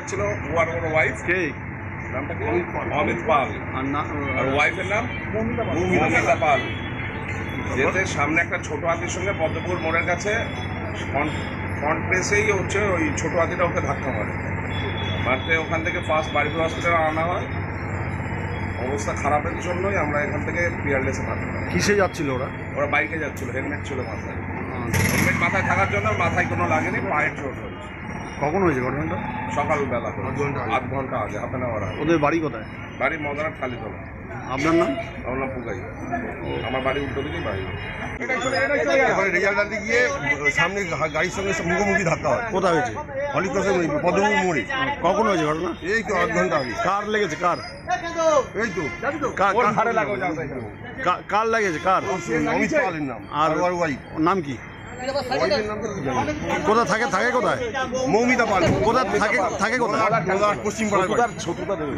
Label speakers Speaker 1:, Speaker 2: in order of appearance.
Speaker 1: ছিল ওর ওয়াইফ কে নামটা কি অমিত পাল আর ওয়াইফের নাম মৌমিতা পাল। যেতে সামনে একটা ছোট হাতির সঙ্গে পদ্মপুর মোড়ের কাছে ফ্রন্ট প্রেসেই হচ্ছে ওই ছোট হাতিটা ওকে ধাক্কা মারতে ওখান থেকে ফার্স্ট বাড়িপুর হসপিটালে আনা হয়। অবস্থা খারাপের জন্যই আমরা এখান থেকে পিয়ারলেসে পাঠালাম।
Speaker 2: কিসে যাচ্ছিল ওরা
Speaker 1: বাইকে যাচ্ছিল, হেলমেট ছিল মাথায়। হেলমেট মাথায় থাকার জন্য মাথায় কোনো লাগেনি, পায়ের চোট হয়েছে।
Speaker 2: কখন হয়েছে ঘটনাটা?
Speaker 1: সকালবেলা, আধ ঘন্টা আগে, হাফ অ্যান আওয়ার আগে।
Speaker 2: ওদের বাড়ি কোথায়?
Speaker 1: বাড়ি মদনার খালিতলা।
Speaker 2: আপনার নাম?
Speaker 1: আমার নাম পুগাই। আমার বাড়ি উল্টো দিকেই বাড়ি।
Speaker 3: রেজাল্ট আনতে গিয়ে সামনে গাড়ির সঙ্গে মুখোমুখি ধাক্কা হয়।
Speaker 2: কোথায় হয়েছে?
Speaker 3: হলিক্রসের পদ্মপুর মোড়ে।
Speaker 2: কখন হয়েছে ঘটনা?
Speaker 3: এই তো আধ ঘন্টা আগে।
Speaker 2: কার লেগেছে? কার?
Speaker 3: এই তো
Speaker 2: কার লেগেছে? কার?
Speaker 3: অমিত পালের নাম।
Speaker 2: আর
Speaker 3: ওর ওয়াইফ
Speaker 2: নাম কি?
Speaker 3: ওয়াইফের নামটা কি জানি?
Speaker 2: কোথায় থাকে? থাকে কোথায়?
Speaker 3: মৌমিতা পাল।
Speaker 2: কোথায় থাকে? থাকে কোথায়?
Speaker 3: পশ্চিম পাড়ায়।